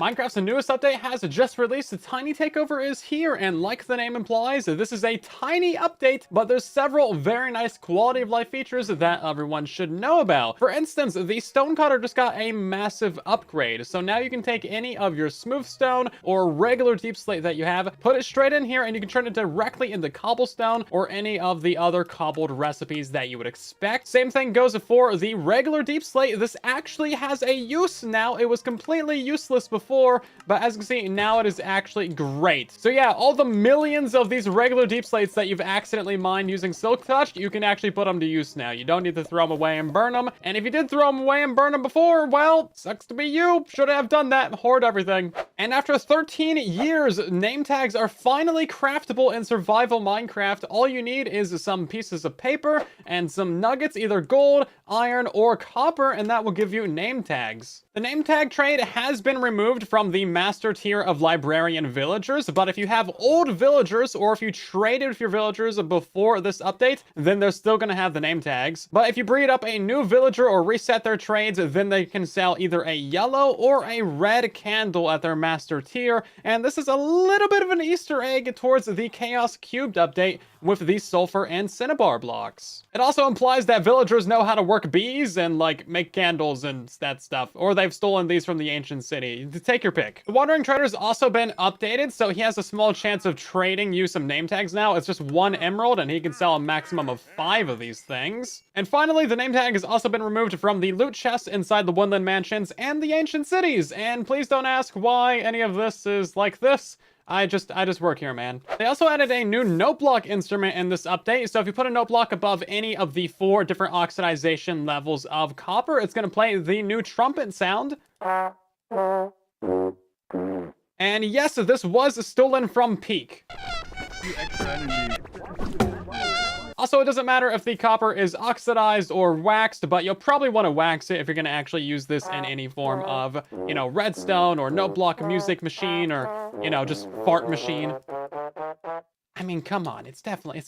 Minecraft's newest update has just released. The Tiny Takeover is here, and like the name implies, this is a tiny update, but there's several very nice quality of life features that everyone should know about. For instance, the stone cutter just got a massive upgrade, so now you can take any of your smooth stone or regular deep slate that you have, put it straight in here, and you can turn it directly into cobblestone or any of the other cobbled recipes that you would expect. Same thing goes for the regular deep slate. This actually has a use now. It was completely useless before, but as you can see, now it is actually great. So yeah, all the millions of these regular deep slates that you've accidentally mined using Silk Touch, you can actually put them to use now. You don't need to throw them away and burn them. And if you did throw them away and burn them before, well, sucks to be you. Should have done that. Hoard everything. And after 13 years, name tags are finally craftable in survival Minecraft. All you need is some pieces of paper and some nuggets, either gold, iron, or copper, and that will give you name tags. The name tag trade has been removed from the master tier of librarian villagers, but if you have old villagers or if you traded with your villagers before this update, then they're still going to have the name tags. But if you breed up a new villager or reset their trades, then they can sell either a yellow or a red candle at their master tier. And this is a little bit of an Easter egg towards the Chaos Cubed update with the sulfur and cinnabar blocks. It also implies that villagers know how to work bees and like make candles and that stuff, or they've stolen these from the ancient city. Take your pick. The Wandering Trader's also been updated, so he has a small chance of trading you some name tags now. It's just 1 emerald, and he can sell a maximum of 5 of these things. And finally, the name tag has also been removed from the loot chests inside the Woodland Mansions and the ancient cities. And please don't ask why any of this is like this. I just work here, man. They also added a new note block instrument in this update. So if you put a note block above any of the 4 different oxidization levels of copper, it's going to play the new trumpet sound. And yes, this was stolen from Peak. You extra energy. Also, it doesn't matter if the copper is oxidized or waxed, but you'll probably want to wax it if you're going to actually use this in any form of, you know, redstone or note block music machine or, you know, just fart machine. I mean, come on, it's definitely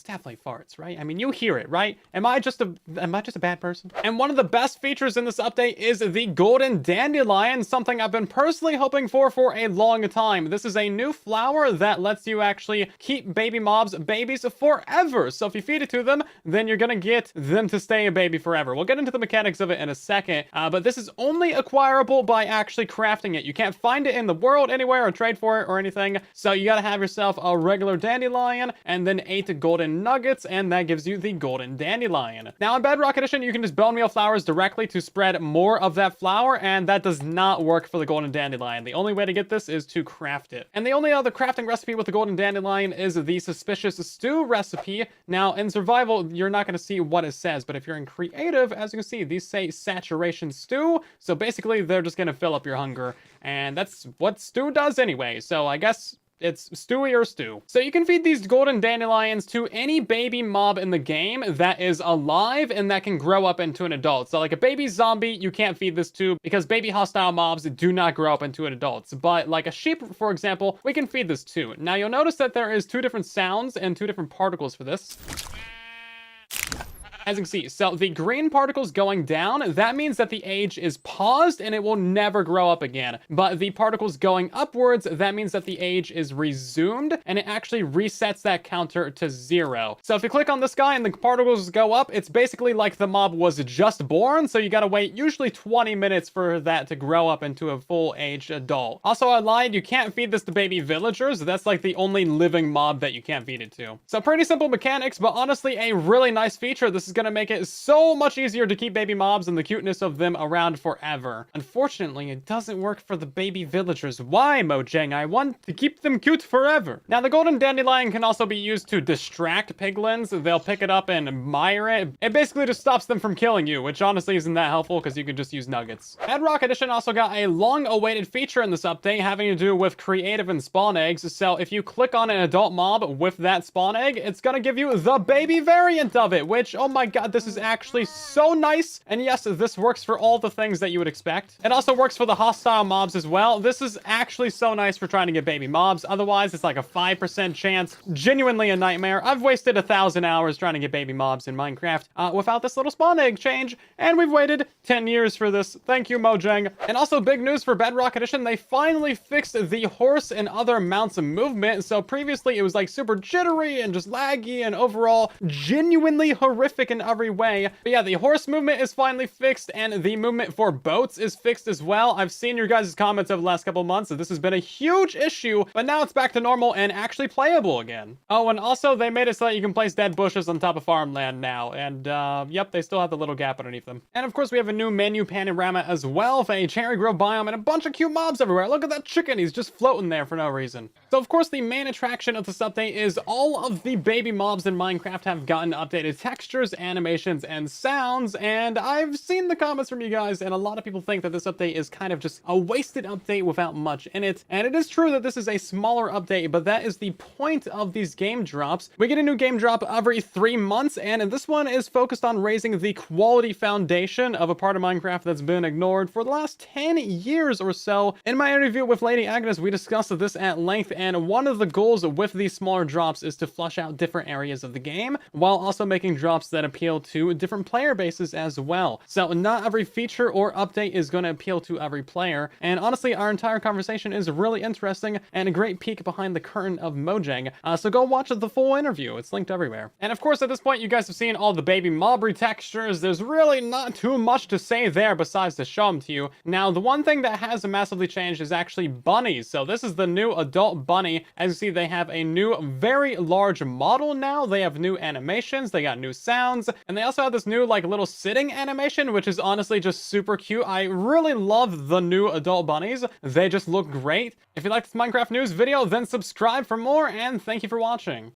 farts, right? I mean, you hear it, right? Am I just a bad person? And one of the best features in this update is the golden dandelion, something I've been personally hoping for a long time. This is a new flower that lets you actually keep baby mobs babies forever. So if you feed it to them, then you're gonna get them to stay a baby forever. We'll get into the mechanics of it in a second, but this is only acquirable by actually crafting it. You can't find it in the world anywhere or trade for it or anything. So you gotta have yourself a regular dandelion and then 8 golden nuggets, and that gives you the golden dandelion. Now in Bedrock Edition, you can just bone meal flowers directly to spread more of that flower, and that does not work for the golden dandelion. The only way to get this is to craft it. And the only other crafting recipe with the golden dandelion is the suspicious stew recipe. Now in survival, you're not going to see what it says, but if you're in creative, as you can see, these say saturation stew. So basically, they're just going to fill up your hunger, and that's what stew does anyway. So I guess it's Stewie or Stew. So you can feed these golden dandelions to any baby mob in the game that is alive and that can grow up into an adult. So like a baby zombie, you can't feed this to because baby hostile mobs do not grow up into an adult. But like a sheep, for example, we can feed this to. Now you'll notice that there is 2 different sounds and 2 different particles for this. As you can see, so the green particles going down, that means that the age is paused and it will never grow up again. But the particles going upwards, that means that the age is resumed and it actually resets that counter to 0. So if you click on this guy and the particles go up, it's basically like the mob was just born. So you gotta wait usually 20 minutes for that to grow up into a full-aged adult. Also, I lied, you can't feed this to baby villagers. That's like the only living mob that you can't feed it to. So pretty simple mechanics, but honestly a really nice feature. This is gonna make it so much easier to keep baby mobs and the cuteness of them around forever. Unfortunately, it doesn't work for the baby villagers. Why, Mojang? I want to keep them cute forever. Now, the golden dandelion can also be used to distract piglins. They'll pick it up and admire it. It basically just stops them from killing you, which honestly isn't that helpful because you can just use nuggets. Bedrock Edition also got a long-awaited feature in this update having to do with creative and spawn eggs. So if you click on an adult mob with that spawn egg, it's gonna give you the baby variant of it, which, oh my my god, this is actually so nice. And yes, this works for all the things that you would expect. It also works for the hostile mobs as well. This is actually so nice for trying to get baby mobs. Otherwise, it's like a 5% chance. Genuinely a nightmare. I've wasted 1,000 hours trying to get baby mobs in Minecraft without this little spawn egg change. And we've waited 10 years for this. Thank you, Mojang. And also big news for Bedrock Edition. They finally fixed the horse and other mounts of movement. So previously it was like super jittery and just laggy and overall genuinely horrific in every way. But yeah, the horse movement is finally fixed and the movement for boats is fixed as well. I've seen your guys' comments over the last couple of months that this has been a huge issue, but now it's back to normal and actually playable again. Oh, and also they made it so that you can place dead bushes on top of farmland now. And yep, they still have the little gap underneath them. And of course we have a new menu panorama as well for a cherry grove biome and a bunch of cute mobs everywhere. Look at that chicken, he's just floating there for no reason. So of course the main attraction of this update is all of the baby mobs in Minecraft have gotten updated textures, animations, and sounds, and I've seen the comments from you guys, and a lot of people think that this update is kind of just a wasted update without much in it. And it is true that this is a smaller update, but that is the point of these game drops. We get a new game drop every 3 months, and this one is focused on raising the quality foundation of a part of Minecraft that's been ignored for the last 10 years or so. In my interview with Lady Agnes, we discussed this at length, and one of the goals with these smaller drops is to flush out different areas of the game, while also making drops that appeal to different player bases as well. So not every feature or update is going to appeal to every player, and honestly, our entire conversation is really interesting and a great peek behind the curtain of Mojang. So go watch the full interview. It's linked everywhere. And of course, at this point, you guys have seen all the baby mob retextures. There's really not too much to say there besides to show them to you. Now, the one thing that has massively changed is actually bunnies. So this is the new adult bunny. As you see, they have a new, very large model now. They have new animations. They got new sounds. And they also have this new, like, little sitting animation, which is honestly just super cute. I really love the new adult bunnies. They just look great. If you like this Minecraft news video, then subscribe for more, and thank you for watching.